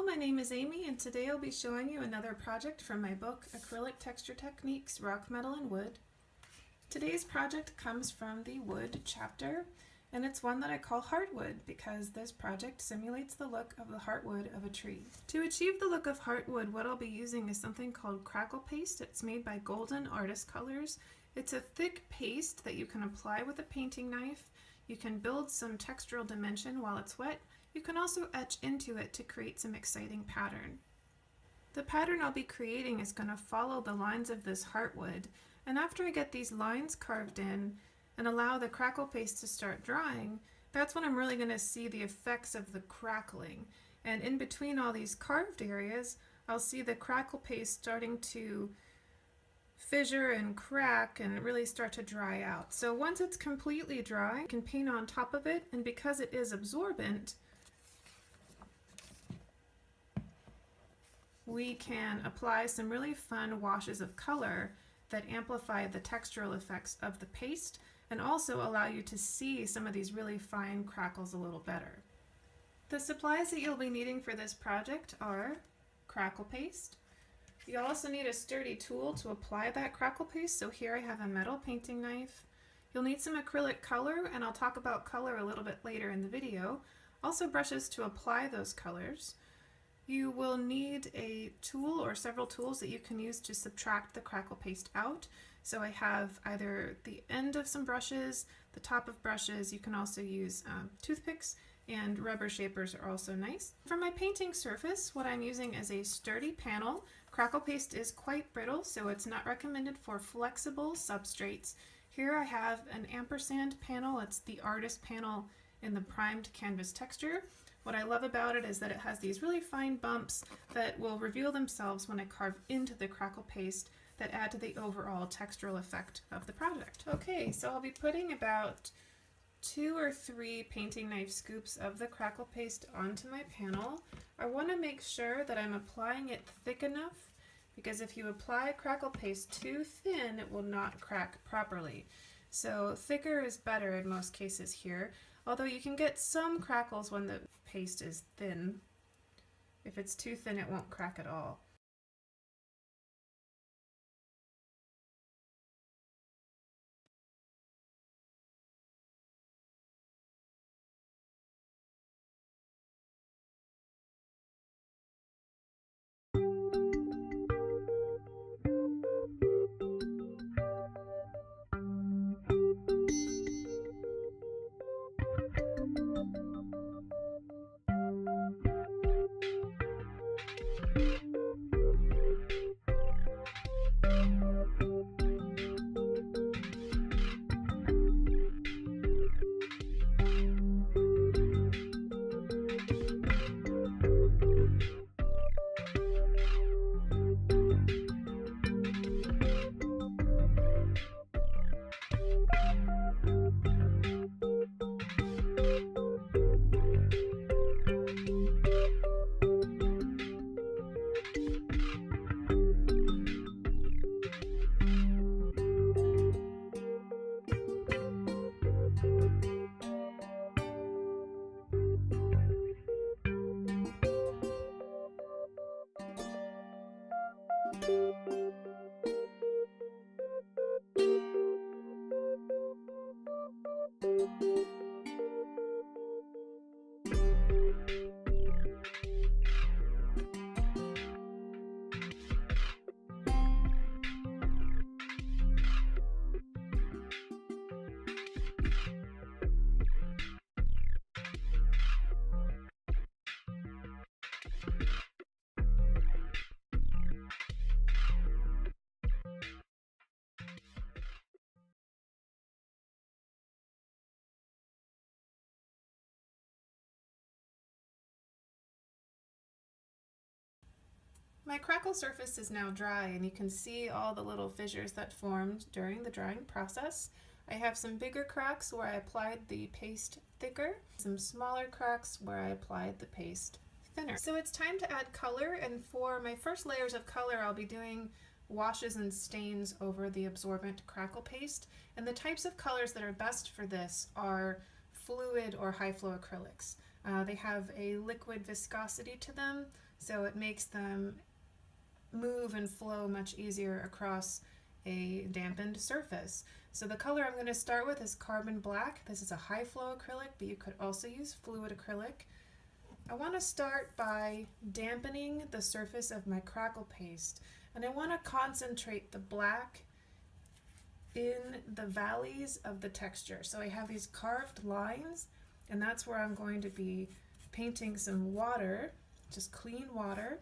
Hello, my name is Amy and today I'll be showing you another project from my book, Acrylic Texture Techniques, Rock, Metal, and Wood. Today's project comes from the Wood chapter, and it's one that I call Heartwood because this project simulates the look of the heartwood of a tree. To achieve the look of heartwood, what I'll be using is something called Crackle Paste. It's made by Golden Artist Colors. It's a thick paste that you can apply with a painting knife. You can build some textural dimension while it's wet. You can also etch into it to create some exciting pattern. The pattern I'll be creating is going to follow the lines of this heartwood, and after I get these lines carved in and allow the crackle paste to start drying, that's when I'm really going to see the effects of the crackling. And in between all these carved areas, I'll see the crackle paste starting to fissure and crack and really start to dry out. So once it's completely dry, I can paint on top of it, and because it is absorbent, we can apply some really fun washes of color that amplify the textural effects of the paste and also allow you to see some of these really fine crackles a little better. The supplies that you'll be needing for this project are crackle paste. You'll also need a sturdy tool to apply that crackle paste, so here I have a metal painting knife. You'll need some acrylic color, and I'll talk about color a little bit later in the video. Also brushes to apply those colors. You will need a tool or several tools that you can use to subtract the crackle paste out. So I have either the end of some brushes, the top of brushes. You can also use toothpicks, and rubber shapers are also nice. For my painting surface, what I'm using is a sturdy panel. Crackle paste is quite brittle, so it's not recommended for flexible substrates. Here I have an Ampersand panel. It's the artist panel in the primed canvas texture. What I love about it is that it has these really fine bumps that will reveal themselves when I carve into the crackle paste that add to the overall textural effect of the project. Okay, so I'll be putting about 2 or 3 painting knife scoops of the crackle paste onto my panel. I want to make sure that I'm applying it thick enough, because if you apply crackle paste too thin, it will not crack properly. So thicker is better in most cases here. Although you can get some crackles when the paste is thin. If it's too thin, it won't crack at all. My crackle surface is now dry, and you can see all the little fissures that formed during the drying process. I have some bigger cracks where I applied the paste thicker, some smaller cracks where I applied the paste thinner. So it's time to add color, and for my first layers of color I'll be doing washes and stains over the absorbent crackle paste, and the types of colors that are best for this are fluid or high flow acrylics. They have a liquid viscosity to them, so it makes them move and flow much easier across a dampened surface. So the color I'm going to start with is Carbon Black. This is a high flow acrylic, but you could also use fluid acrylic. I want to start by dampening the surface of my Crackle Paste, and I want to concentrate the black in the valleys of the texture. So I have these carved lines, and that's where I'm going to be painting some water, just clean water.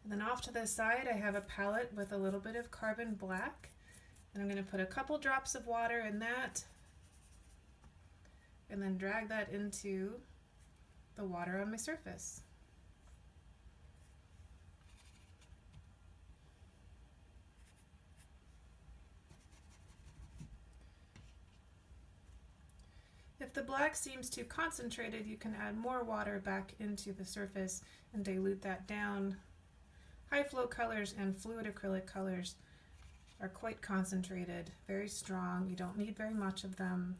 And then off to the side I have a palette with a little bit of Carbon Black, and I'm going to put a couple drops of water in that and then drag that into the water on my surface. If the black seems too concentrated, you can add more water back into the surface and dilute that down. High flow colors and fluid acrylic colors are quite concentrated, very strong. You don't need very much of them,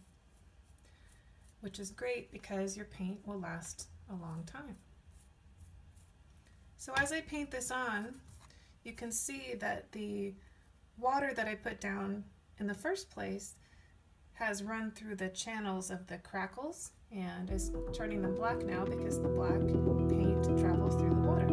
which is great because your paint will last a long time. So as I paint this on, you can see that the water that I put down in the first place has run through the channels of the crackles and is turning them black now because the black paint travels through the water.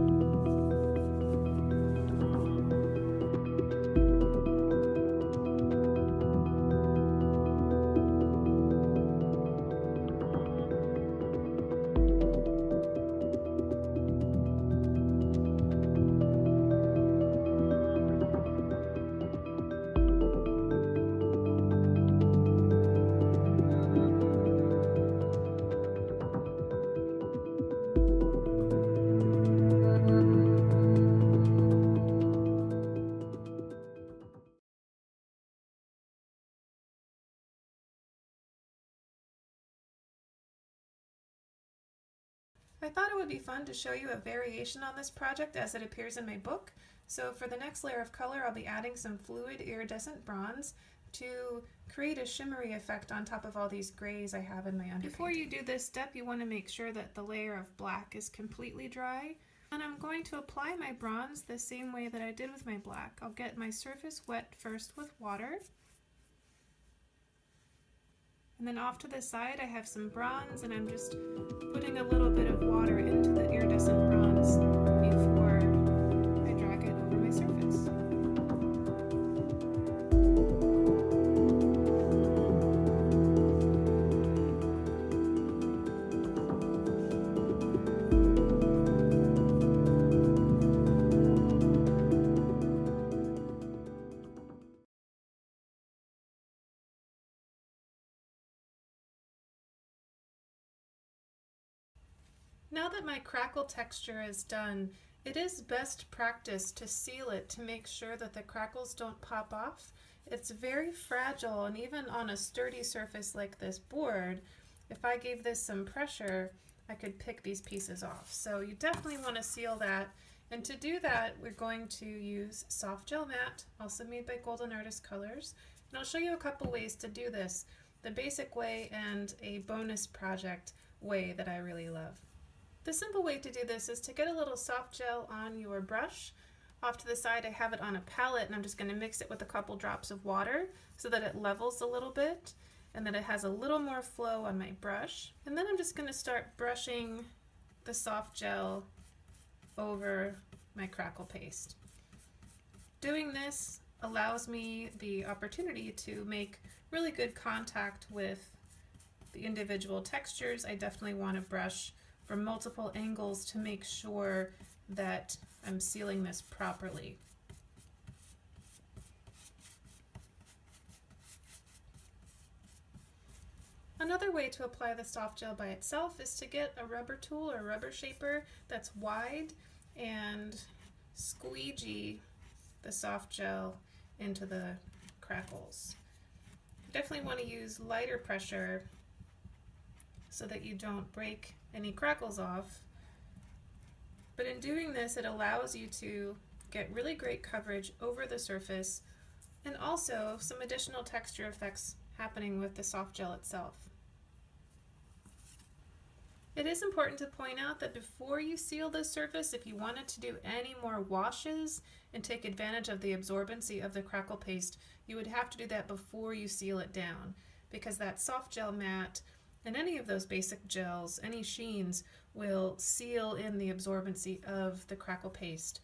I thought it would be fun to show you a variation on this project as it appears in my book. So for the next layer of color, I'll be adding some fluid iridescent bronze to create a shimmery effect on top of all these grays I have in my underpaint. Before you do this step, you want to make sure that the layer of black is completely dry. And I'm going to apply my bronze the same way that I did with my black. I'll get my surface wet first with water. And then off to the side I have some bronze, and I'm just putting a little bit of water into the iridescent bronze before I drag it over my surface. Now that my crackle texture is done, it is best practice to seal it to make sure that the crackles don't pop off. It's very fragile, and even on a sturdy surface like this board, if I gave this some pressure, I could pick these pieces off. So you definitely want to seal that. And to do that, we're going to use soft gel matte, also made by Golden Artist Colors. And I'll show you a couple ways to do this, the basic way and a bonus project way that I really love. The simple way to do this is to get a little soft gel on your brush. Off to the side I have it on a palette, and I'm just going to mix it with a couple drops of water so that it levels a little bit and that it has a little more flow on my brush. And then I'm just going to start brushing the soft gel over my Crackle Paste. Doing this allows me the opportunity to make really good contact with the individual textures. I definitely want to brush from multiple angles to make sure that I'm sealing this properly. Another way to apply the soft gel by itself is to get a rubber tool or rubber shaper that's wide and squeegee the soft gel into the crackles. You definitely want to use lighter pressure so that you don't break any crackles off. But in doing this, it allows you to get really great coverage over the surface and also some additional texture effects happening with the soft gel itself. It is important to point out that before you seal this surface, if you wanted to do any more washes and take advantage of the absorbency of the Crackle Paste, you would have to do that before you seal it down, because that soft gel mat and any of those basic gels, any sheens, will seal in the absorbency of the Crackle Paste.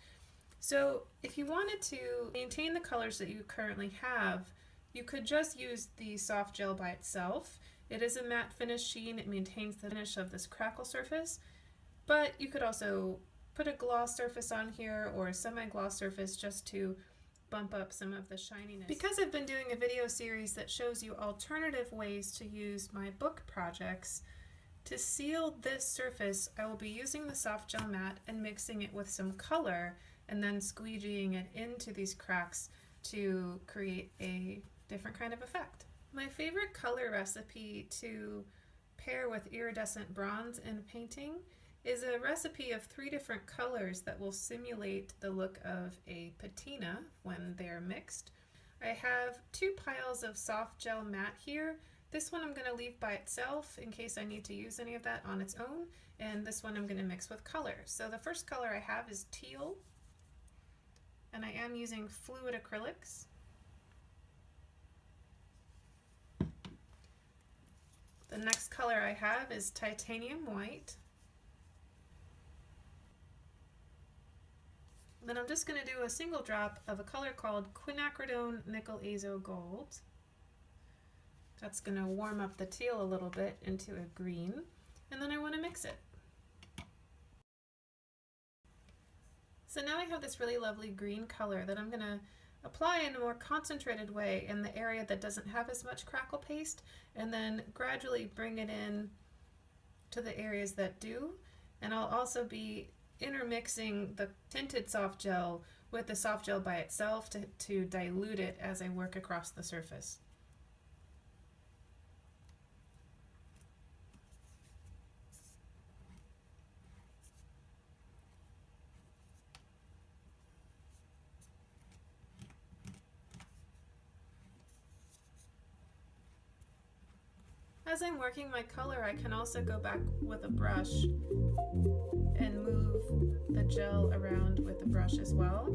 So if you wanted to maintain the colors that you currently have, you could just use the soft gel by itself. It is a matte finish sheen. It maintains the finish of this crackle surface, but you could also put a gloss surface on here or a semi-gloss surface just to bump up some of the shininess. Because I've been doing a video series that shows you alternative ways to use my book projects, to seal this surface, I will be using the soft gel mat and mixing it with some color and then squeegeeing it into these cracks to create a different kind of effect. My favorite color recipe to pair with iridescent bronze in painting is a recipe of 3 different colors that will simulate the look of a patina when they're mixed. I have 2 piles of soft gel matte here. This one I'm going to leave by itself in case I need to use any of that on its own, and this one I'm going to mix with color. So the first color I have is teal, and I am using fluid acrylics. The next color I have is titanium white. Then I'm just going to do a single drop of a color called Quinacridone Nickel Azo Gold. That's going to warm up the teal a little bit into a green, and then I want to mix it. So now I have this really lovely green color that I'm going to apply in a more concentrated way in the area that doesn't have as much crackle paste, and then gradually bring it in to the areas that do. And I'll also be intermixing the tinted soft gel with the soft gel by itself to dilute it as I work across the surface. As I'm working my color, I can also go back with a brush and move the gel around with the brush as well.